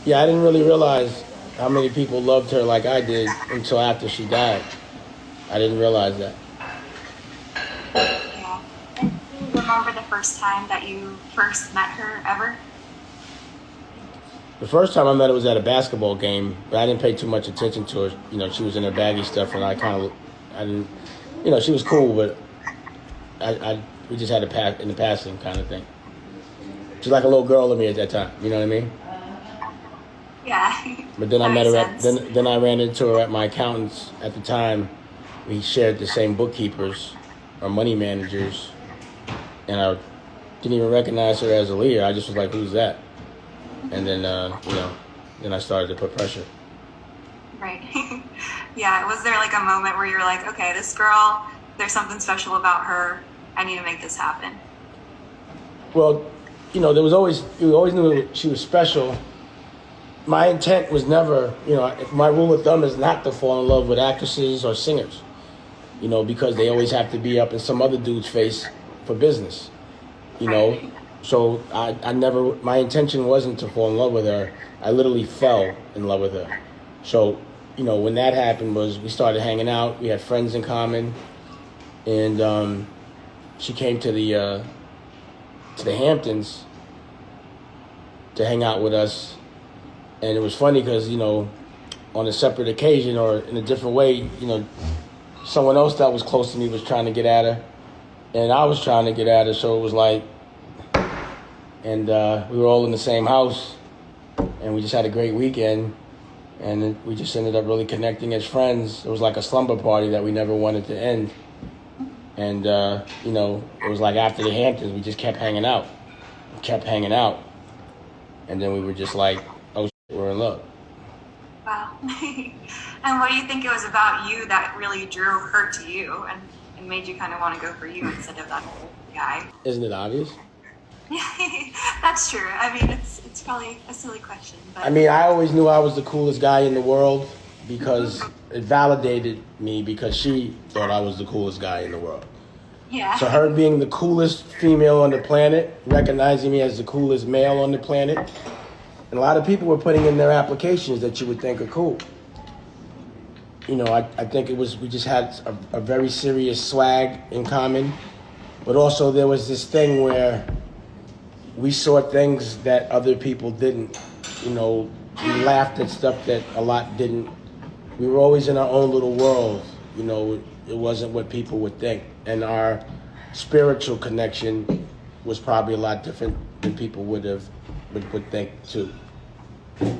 Yeah, I didn't really realize how many people loved her like I did until after she died. I didn't realize that. Yeah. And do you remember the first time that you first met her ever? The first time I met her was at a basketball game, but I didn't pay too much attention to her. You know, she was in her baggy stuff, and I didn't, she was cool, but we just had a pass in the passing kind of thing. She's like a little girl to me at that time. You know what I mean? Yeah. But then I That met makes her at sense. then I ran into her at my accountant's at the time. We shared the same bookkeepers or money managers, and I didn't even recognize her as a leader. I just was like, "Who's that?" And then then I started to put pressure. Right. Yeah. Was there like a moment where you were like, okay, this girl, there's something special about her. I need to make this happen. Well, there was always you always knew she was special. My intent was never, if my rule of thumb is not to fall in love with actresses or singers, because they always have to be up in some other dude's face for business, you know. Right. So I never, my intention wasn't to fall in love with her. I literally fell in love with her. So, when that happened was we started hanging out. We had friends in common, and she came to the Hamptons to hang out with us. And it was funny because, on a separate occasion or in a different way, someone else that was close to me was trying to get at her. And I was trying to get at her. So it was like, and we were all in the same house. And we just had a great weekend. And then we just ended up really connecting as friends. It was like a slumber party that we never wanted to end. And, it was like after the Hamptons, we just kept hanging out. And then we were just like, oh, we're in love. Wow. And what do you think it was about you that really drew her to you and made you kind of want to go for you instead of that old guy? Isn't it obvious? That's true. I mean, it's probably a silly question, but I mean, I always knew I was the coolest guy in the world because it validated me because she thought I was the coolest guy in the world. yeah. So her being the coolest female on the planet, recognizing me as the coolest male on the planet, and a lot of people were putting in their applications that you would think are cool. I think we just had a very serious swag in common, but also there was this thing where we saw things that other people didn't. We laughed at stuff that a lot didn't. We were always in our own little world. It wasn't what people would think. And our spiritual connection was probably a lot different than people would think too. Yeah,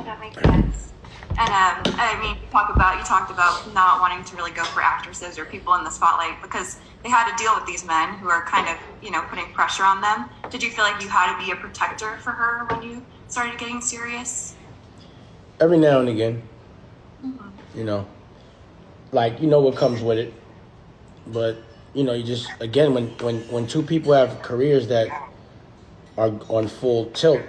that makes sense. And I mean, you talked about not wanting to really go for actresses or people in the spotlight because they had to deal with these men who are kind of, putting pressure on them. Did you feel like you had to be a protector for her when you started getting serious? Every now and again, Mm-hmm. like what comes with it. But you just again when two people have careers that are on full tilt,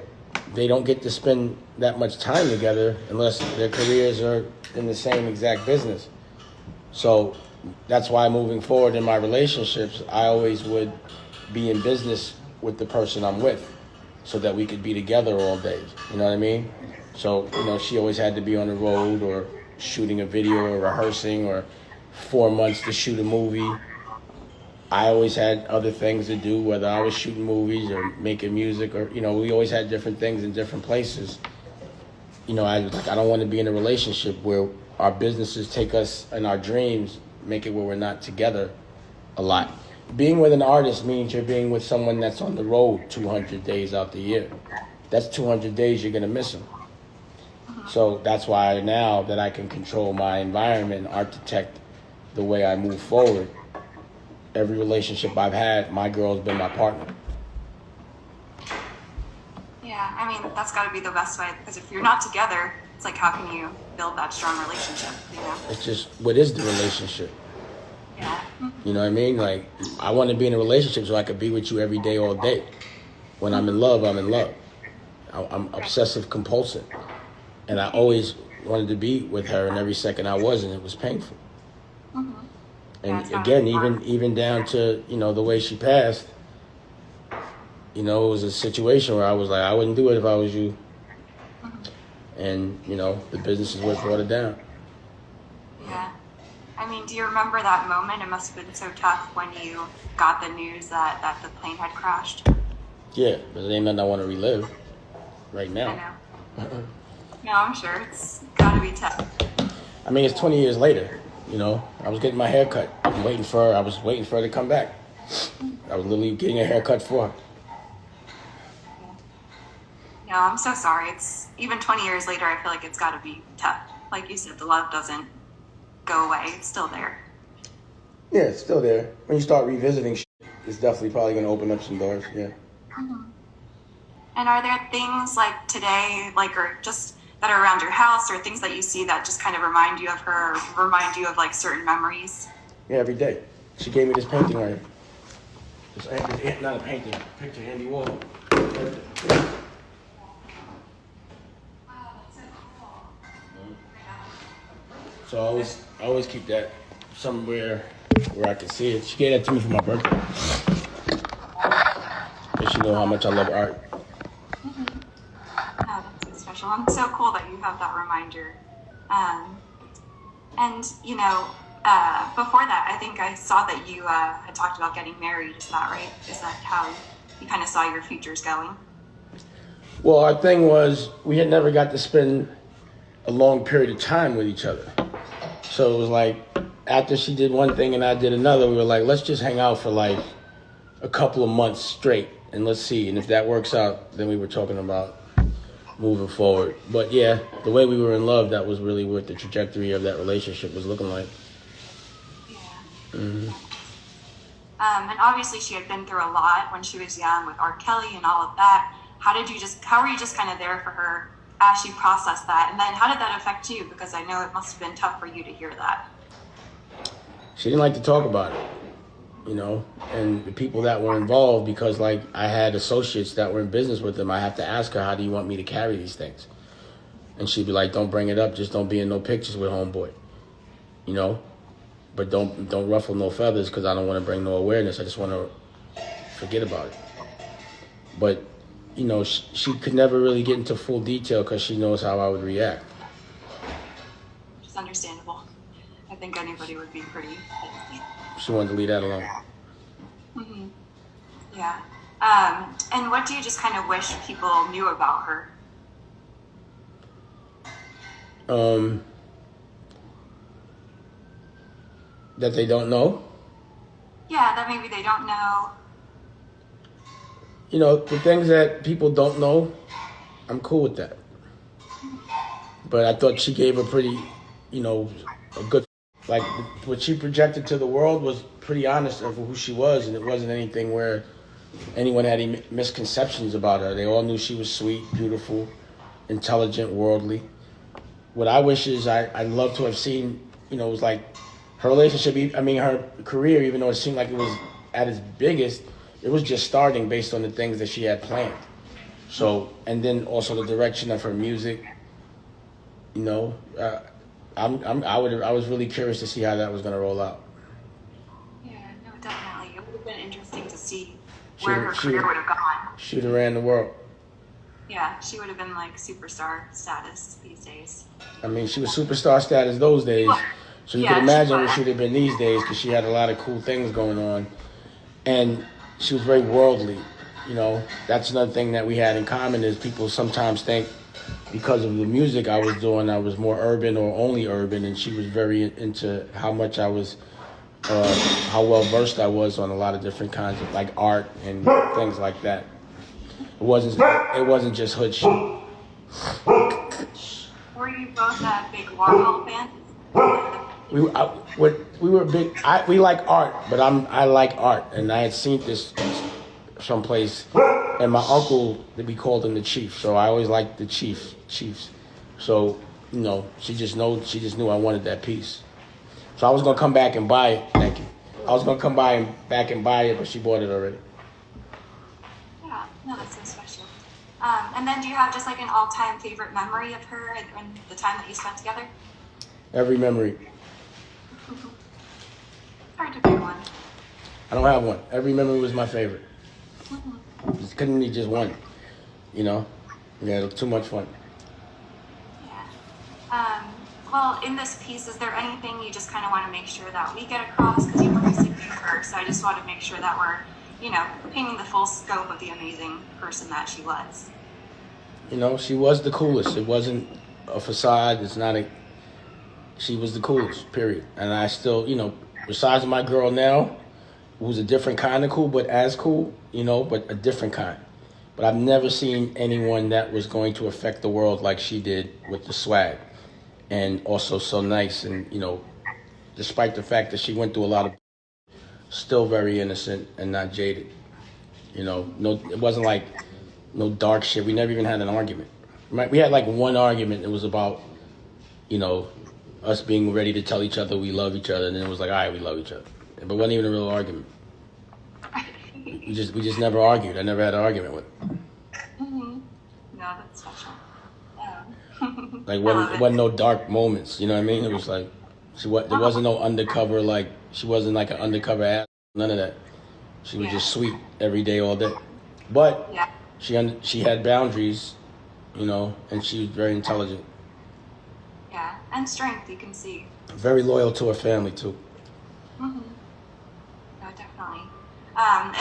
they don't get to spend that much time together unless their careers are in the same exact business. So that's why moving forward in my relationships, I always would be in business with the person I'm with so that we could be together all day. You know what I mean? So, she always had to be on the road or shooting a video or rehearsing or 4 months to shoot a movie. I always had other things to do, whether I was shooting movies or making music or, we always had different things in different places. I don't want to be in a relationship where our businesses take us and our dreams make it where we're not together a lot. Being with an artist means you're being with someone that's on the road 200 days out the year. That's 200 days you're going to miss them. So that's why now that I can control my environment and architect the way I move forward, every relationship I've had, my girl's been my partner. Yeah, I mean, that's got to be the best way because if you're not together, it's like how can you build that strong relationship, It's just, what is the relationship? Yeah. You know what I mean? Like, I want to be in a relationship so I could be with you every day, all day. When I'm in love, I'm in love. I'm obsessive compulsive. And I always wanted to be with her, and every second I wasn't, it was painful. Mm-hmm. And Yeah, again, even down to, the way she passed, you know, it was a situation where I was like, I wouldn't do it if I was you. And, you know, the business is what brought it down. Yeah. I mean, do you remember that moment? It must have been so tough when you got the news that the plane had crashed. Yeah, but it ain't nothing I want to relive right now. I know. No, I'm sure. It's got to be tough. I mean, it's 20 years later, you know. I was getting my hair cut. I was waiting for her to come back. I was literally getting a haircut for her. No, I'm so sorry. It's even 20 years later, I feel like it's got to be tough. Like you said, the love doesn't go away. It's still there. Yeah, it's still there. When you start revisiting shit, it's definitely probably going to open up some doors, yeah. Mm-hmm. And are there things like today, like, or just that are around your house, or things that you see that just kind of remind you of her, or remind you of like certain memories? Yeah, every day. She gave me this painting right here. This, not a painting, a picture, Andy Warhol. So I always keep that somewhere where I can see it. She gave that to me for my birthday. Because she know how much I love art. Mm-hmm. Oh, that's so special. It's so cool that you have that reminder. And, you know, before that, I think I saw that you had talked about getting married. Is that right? Is that how you kind of saw your futures going? Well, our thing was we had never got to spend a long period of time with each other. So it was like after she did one thing and I did another, we were like, let's just hang out for like a couple of months straight and let's see. And if that works out, then we were talking about moving forward. But yeah, the way we were in love, that was really what the trajectory of that relationship was looking like. Yeah. Mm-hmm. And obviously she had been through a lot when she was young with R. Kelly and all of that. How were you just kind of there for her as she processed that? And then how did that affect you? Because I know it must have been tough for you to hear that. She didn't like to talk about it, you know, and the people that were involved, because like I had associates that were in business with them, I have to ask her, how do you want me to carry these things? And she'd be like, don't bring it up, just don't be in no pictures with homeboy, you know, but don't ruffle no feathers, because I don't want to bring no awareness. I just want to forget about it. But you know, she could never really get into full detail because she knows how I would react. It's understandable. I think anybody would be pretty. She wanted to leave that alone. Mm-hmm. Yeah. And what do you just kind of wish people knew about her? That they don't know. Yeah, that maybe they don't know. You know, the things that people don't know, I'm cool with that. But I thought she gave a pretty, you know, a good, like what she projected to the world was pretty honest of who she was, and it wasn't anything where anyone had any misconceptions about her. They all knew she was sweet, beautiful, intelligent, worldly. What I wish is I'd love to have seen, you know, it was like her relationship, I mean, her career, even though it seemed like it was at its biggest, it was just starting based on the things that she had planned. So, and then also the direction of her music, you know, I was really curious to see how that was going to roll out. Yeah, no, definitely. It would have been interesting to see where her career would have gone. She'd have ran the world. Yeah, she would have been like superstar status these days. I mean, she was superstar status those days. So you can imagine what she'd have been these days, because she had a lot of cool things going on. And she was very worldly, you know. That's another thing that we had in common, is people sometimes think because of the music I was doing, I was more urban or only urban, and she was very into how much I was, how well versed I was on a lot of different kinds of like art and things like that. It wasn't just hood shit. Were you both big Warhol fans? We were big. We like art, but I like art, and I had seen this someplace, and my uncle, we called him the Chief, so I always liked the Chiefs. So you know, she just knew I wanted that piece. So I was gonna come back and buy it. Thank you. I was gonna come back and buy it, but she bought it already. Yeah, no, that's so special. And then, do you have just like an all-time favorite memory of her and the time that you spent together? Every memory. Hard to pick one. I don't have one. Every memory was my favorite. Mm-hmm. couldn't need just one. You know, yeah, too much fun. Yeah. Well, in this piece, is there anything you just kind of want to make sure that we get across? Because you obviously knew her, so I just want to make sure that we're, painting the full scope of the amazing person that she was. You know, she was the coolest. It wasn't a facade. It's not a. She was the coolest. Period. And I still, besides my girl now, who's a different kind of cool, but as cool, but a different kind. But I've never seen anyone that was going to affect the world like she did with the swag. And also so nice. And, despite the fact that she went through a lot of, still very innocent and not jaded. No, it wasn't like no dark shit. We never even had an argument. We had like one argument. It was about, us being ready to tell each other we love each other. And then it was like, all right, we love each other. But it wasn't even a real argument. We just never argued. I never had an argument with her. Mm-hmm. No, that's special. Like, wasn't no dark moments, you know what I mean? It was like, there wasn't no undercover, like, she wasn't like an undercover ass, none of that. She was just sweet every day, all day. But she had boundaries, and she was very intelligent. Yeah, and strength, you can see. Very loyal to her family, too. Mm-hmm. No, definitely.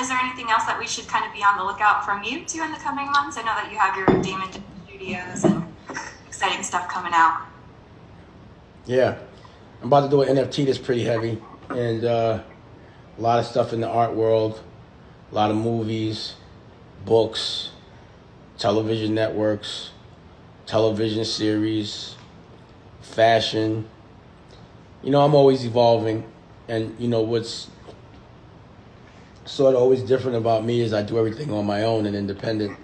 Is there anything else that we should kind of be on the lookout from you two in the coming months? I know that you have your Damon Studios and exciting stuff coming out. Yeah. I'm about to do an NFT that's pretty heavy. And a lot of stuff in the art world. A lot of movies, books, television networks, television series, fashion. I'm always evolving. And, what's sort of always different about me is I do everything on my own and independent.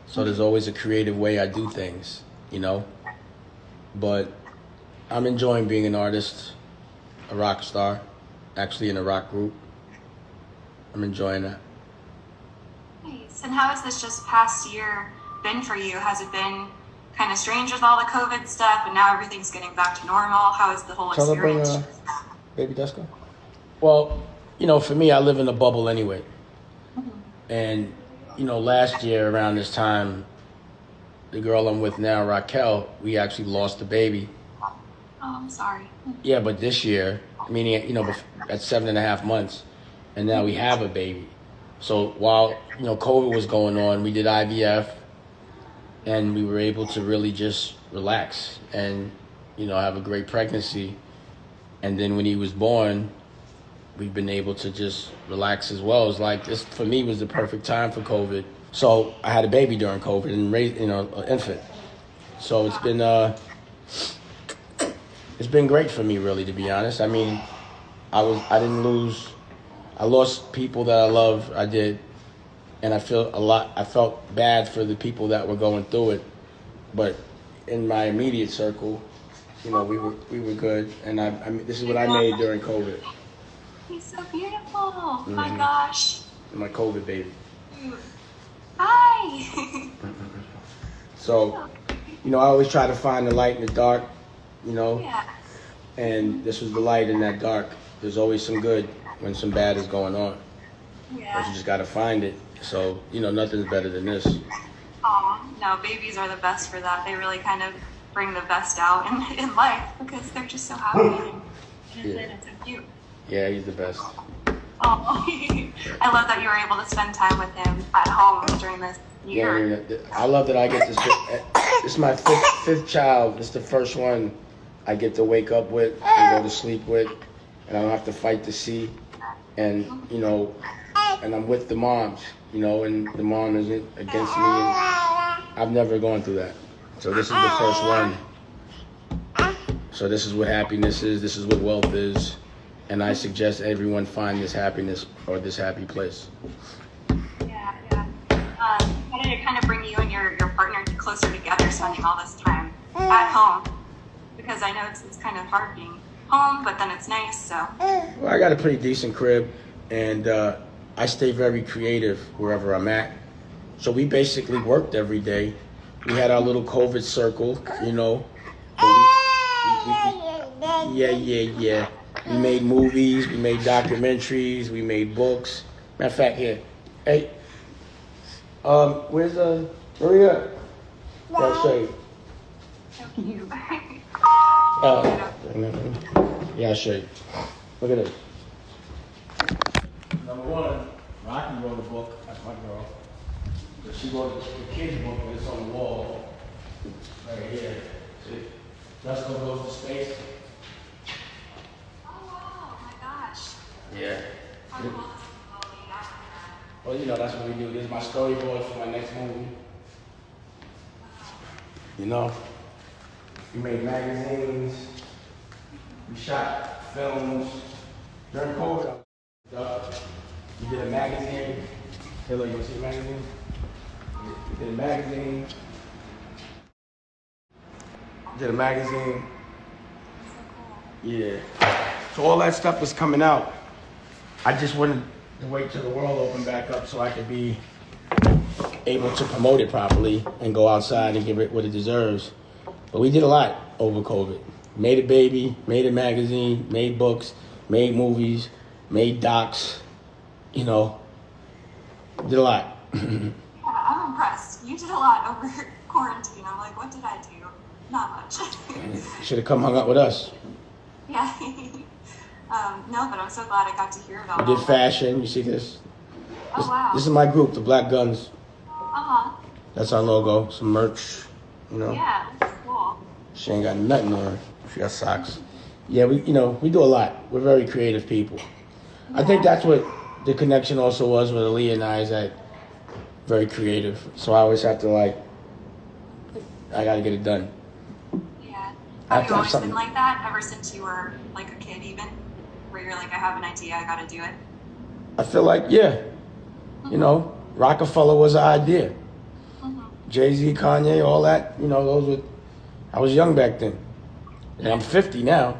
So there's always a creative way I do things, But I'm enjoying being an artist, a rock star, actually in a rock group. I'm enjoying that. Nice. And how has this just past year been for you? Has it been kind of strange with all the COVID stuff and now everything's getting back to normal? How is the whole experience? Baby Desco? Well, for me, I live in a bubble anyway. Mm-hmm. And, last year around this time, the girl I'm with now, Raquel, we actually lost a baby. Oh, I'm sorry. Yeah, but this year, meaning, at 7.5 months, and now we have a baby. So while, COVID was going on, we did IVF, and we were able to really just relax and, have a great pregnancy. And then when he was born, we've been able to just relax as well. It's like this, for me, was the perfect time for COVID. So I had a baby during COVID and raised, an infant. So it's been great for me, really, to be honest. I mean, I lost people that I love. I did. And I felt bad for the people that were going through it. But in my immediate circle, we were good. And this is what I made during COVID. He's so beautiful. Mm-hmm. My gosh. My COVID baby. Hi. So, I always try to find the light in the dark, Yeah. And this was the light in that dark. There's always some good when some bad is going on. Yeah. But you just got to find it. So, nothing's better than this. Oh, no, babies are the best for that. They really kind of bring the best out in life because they're just so happy and so cute. Yeah, he's the best. Oh, I love that you were able to spend time with him at home during this year. Yeah, I love that I get to this is my fifth child. This is the first one I get to wake up with and go to sleep with, and I don't have to fight to see. And, and I'm with the moms, and the mom isn't against me. And I've never gone through that. So this is the first one. So this is what happiness is. This is what wealth is. And I suggest everyone find this happiness or this happy place. Yeah. How did it kind of bring you and your partner closer together, spending all this time at home? Because I know it's kind of hard being home, but then it's nice, so. Well, I got a pretty decent crib, and I stay very creative wherever I'm at. So we basically worked every day. We had our little COVID circle, Yeah. We made movies, we made documentaries, we made books. Matter of fact, here, hey, Where's Maria? That shade. So cute. Yeah, I'll show you. Look at this. Number one, Rocky wrote a book. That's my girl. But she wrote a kid's book, but it's on the wall. Right here. See? Jessica goes to space. Oh wow, my gosh. Yeah. How cool is that? Well, you know, that's what we do. This is my storyboard for my next movie. You know, we made magazines, we shot films. During COVID, we did a magazine. Hey, look, you want to see the magazine? We did a magazine. Did a magazine. Yeah. So all that stuff was coming out. I just wanted to wait till the world opened back up so I could be able to promote it properly and go outside and give it what it deserves. But we did a lot over COVID. Made a baby, made a magazine, made books, made movies, made docs, you know, did a lot. Yeah, I'm impressed. You did a lot over quarantine. I'm like, what did I do? Not much. Should have come hung out with us. Yeah. No, but I'm so glad I got to hear about it. We did fashion, you see this? Oh, wow. This is my group, the Black Guns. Uh-huh. That's our logo, some merch, you know. Yeah, that's cool. She ain't got nothing on her. She got socks. Yeah, we do a lot. We're very creative people. Yeah. I think that's what the connection also was with Aaliyah and I, is that very creative. So I always have to I gotta get it done. Yeah. Have you always been like that ever since you were like a kid even? Where you're like, I have an idea, I gotta do it? I feel like, yeah. Mm-hmm. You know, Rockefeller was an idea. Mm-hmm. Jay-Z, Kanye, all that, I was young back then. And I'm 50 now.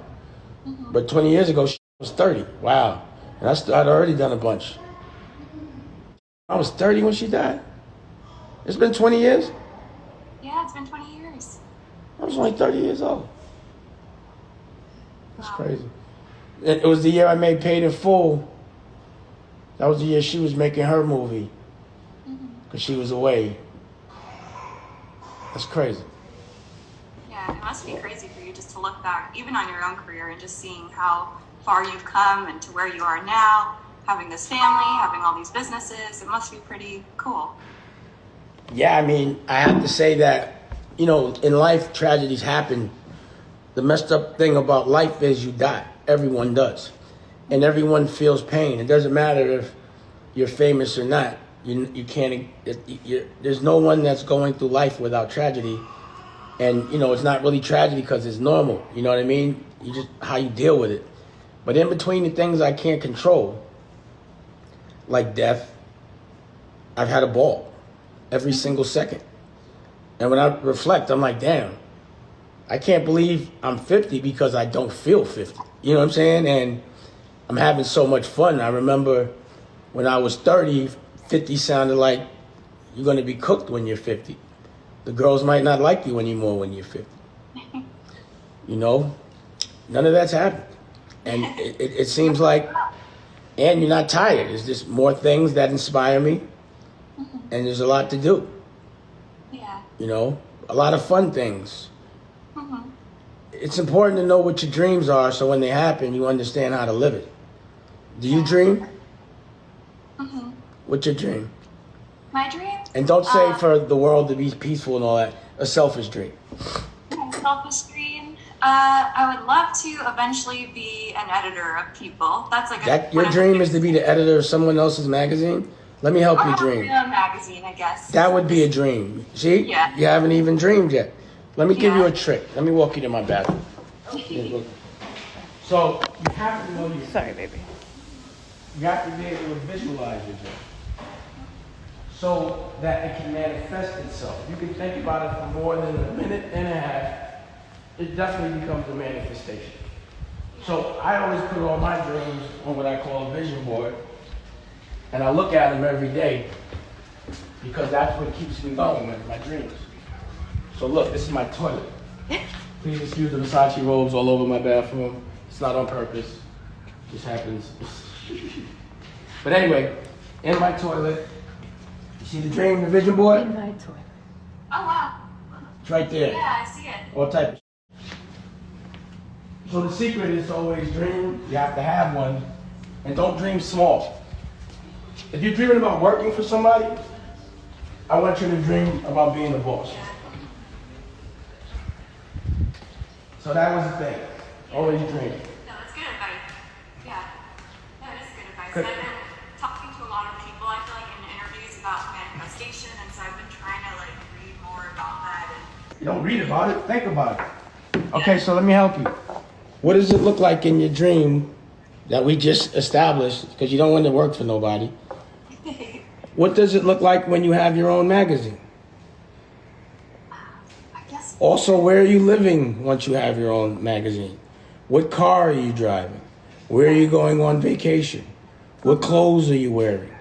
Mm-hmm. But 20 years ago, she was 30. Wow. And I'd already done a bunch. I was 30 when she died. It's been 20 years? Yeah, it's been 20 years. I was only 30 years old. That's crazy. It was the year I made Paid in Full. That was the year she was making her movie. Because she was away. That's crazy. Yeah, it must be crazy for you just to look back, even on your own career, and just seeing how far you've come and to where you are now, having this family, having all these businesses. It must be pretty cool. Yeah, I mean, I have to say that, in life, tragedies happen. The messed up thing about life is you die. Everyone does. And everyone feels pain. It doesn't matter if you're famous or not. You can't, there's no one that's going through life without tragedy. And, it's not really tragedy because it's normal. You know what I mean? You just, how you deal with it. But in between the things I can't control, like death, I've had a ball every single second. And when I reflect, I'm like, damn, I can't believe I'm 50 because I don't feel 50. You know what I'm saying? And I'm having so much fun. I remember when I was 30, 50 sounded like you're going to be cooked when you're 50. The girls might not like you anymore when you're 50. None of that's happened. And it seems like, and you're not tired. There's just more things that inspire me. And there's a lot to do. Yeah. A lot of fun things. It's important to know what your dreams are so when they happen, you understand how to live it. Do you dream? What's your dream? My dream? And don't say for the world to be peaceful and all that. A selfish dream. My selfish dream? I would love to eventually be an editor of People. That's like your dream is to be the editor of someone else's magazine? Let me help you dream. A magazine, I guess. That would be a dream. See? Yeah. You haven't even dreamed yet. Let me give you a trick. Let me walk you to my bathroom. So you have to know you. Sorry, baby. You have to be able to visualize your dream so that it can manifest itself. You can think about it for more than a minute and a half. It definitely becomes a manifestation. So I always put all my dreams on what I call a vision board, and I look at them every day because that's what keeps me going with my dreams. So look, this is my toilet. Please excuse the Versace robes all over my bathroom. It's not on purpose. It just happens. But anyway, in my toilet, you See the dream, the vision board? Oh, wow. It's right there. Yeah, I see it. All type of So the secret is to always dream. You have to have one. And don't dream small. If you're dreaming about working for somebody, I want you to dream about being the boss. So that was the thing. Always dream. No, that's good advice. Yeah. No, it is good advice. Good. I've been talking to a lot of people, I feel like, in interviews about manifestation, and so I've been trying to, like, read more about that. And You don't read about it, think about it. Okay, so let me help you. What does it look like in your dream that we just established, because you don't want to work for nobody? What does it look like when you have your own magazine? I guess Also, where are you living once you have your own magazine? What car are you driving? Where are you going on vacation? What clothes are you wearing?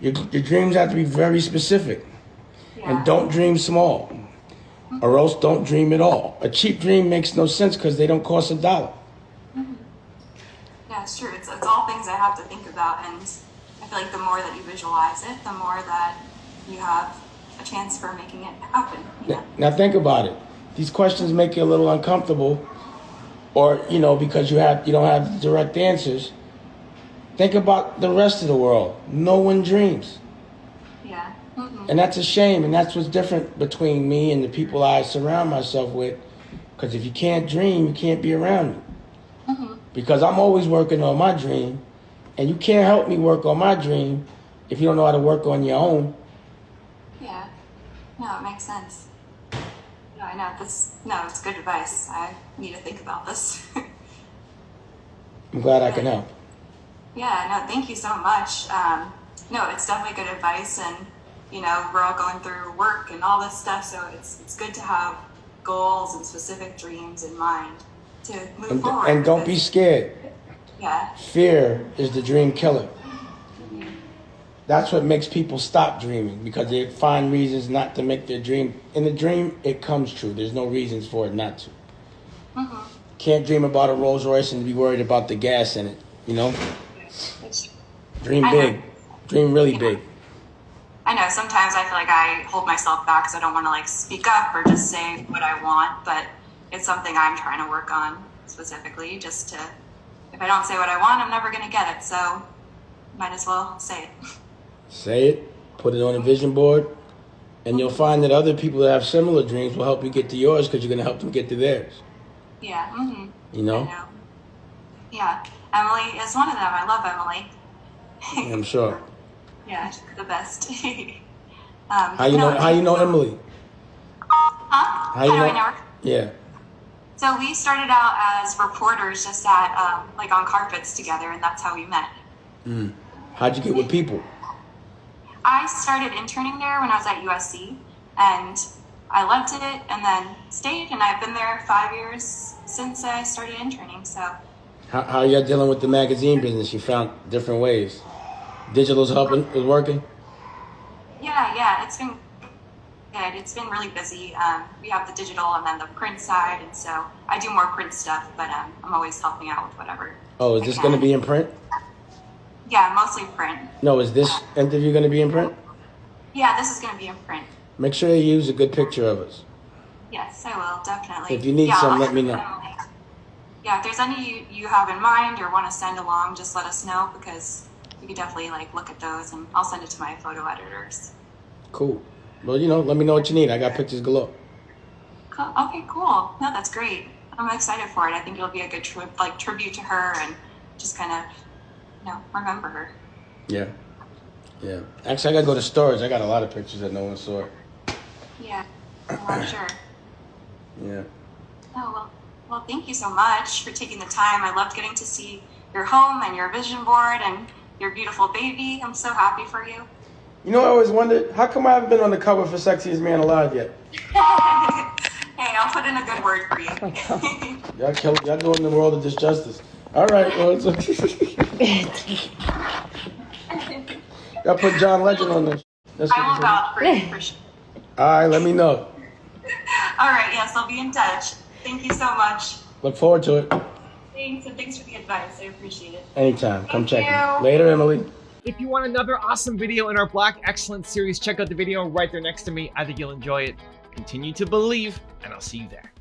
Your dreams have to be very specific. And don't dream small, or else don't dream at all. A cheap dream makes no sense because they don't cost $1. Yeah, it's true. It's all things I have to think about, and I feel like the more that you visualize it, the more that you have a chance for making it happen. You know? Now think about it. These questions make you a little uncomfortable, or because you don't have direct answers. Think about the rest of the world. No one dreams. Yeah. Mm-hmm. And that's a shame, and that's what's different between me and the people I surround myself with. Because if you can't dream, you can't be around me. Mm-hmm. Because I'm always working on my dream, and you can't help me work on my dream if you don't know how to work on your own. Yeah. No, it makes sense. No, I know. No, it's good advice. I need to think about this. I'm glad I can help. Yeah, no, thank you so much. No, it's definitely good advice, and we're all going through work and all this stuff, so it's good to have goals and specific dreams in mind to move forward. And don't be scared. Yeah. Fear is the dream killer. That's what makes people stop dreaming, because they find reasons not to make their dream. In the dream, it comes true. There's no reasons for it not to. Mm-hmm. Can't dream about a Rolls Royce and be worried about the gas in it, Dream big. Dream really big. I know, sometimes I feel like I hold myself back because I don't want to speak up or just say what I want, but it's something I'm trying to work on specifically, if I don't say what I want, I'm never going to get it, so might as well say it. Say it, put it on a vision board, and you'll find that other people that have similar dreams will help you get to yours, because you're going to help them get to theirs. Yeah. Mm-hmm. You know? I know. Yeah. Emily is one of them. I love Emily. I'm sure. Yeah, she's the best. How you know Emily? Huh? How you know? I know her? Yeah. So we started out as reporters, just at on carpets together, and that's how we met. How'd you get with people? I started interning there when I was at USC, and I loved it, and then stayed, and I've been there 5 years since I started interning. So. How y'all dealing with the magazine business? You found different ways. Digital's helping, is working? Yeah, it's been good. It's been really busy. We have the digital and then the print side, and so I do more print stuff, but I'm always helping out with whatever. Oh, is this going to be in print? Yeah, mostly print. No, is this interview going to be in print? Yeah, this is going to be in print. Make sure you use a good picture of us. Yes, I will, definitely. If you need some, let me know. Yeah, if there's any you have in mind or want to send along, just let us know, because we could definitely look at those, and I'll send it to my photo editors. Cool. Well, let me know what you need. I got pictures galore. Cool. Okay, cool. No, that's great. I'm excited for it. I think it'll be a good tribute to her, and just kind of, remember her. Yeah. Actually, I got to go to storage. I got a lot of pictures that no one saw. Yeah, I'm sure. Yeah. Oh, well, thank you so much for taking the time. I loved getting to see your home and your vision board and your beautiful baby. I'm so happy for you. I always wondered, how come I haven't been on the cover for Sexiest Man Alive yet? Hey, I'll put in a good word for you. Y'all doing the world a disjustice. All right, well, y'all put John Legend on this. I will vouch for you, for sure. All right, let me know. All right, yes, I'll be in touch. Thank you so much. Look forward to it. Thanks, and thanks for the advice. I appreciate it. Anytime. Come Thank check me. you. Later, Emily. if you want another awesome video in our Black Excellence series, check out the video right there next to me. I think you'll enjoy it. Continue to believe, and I'll see you there.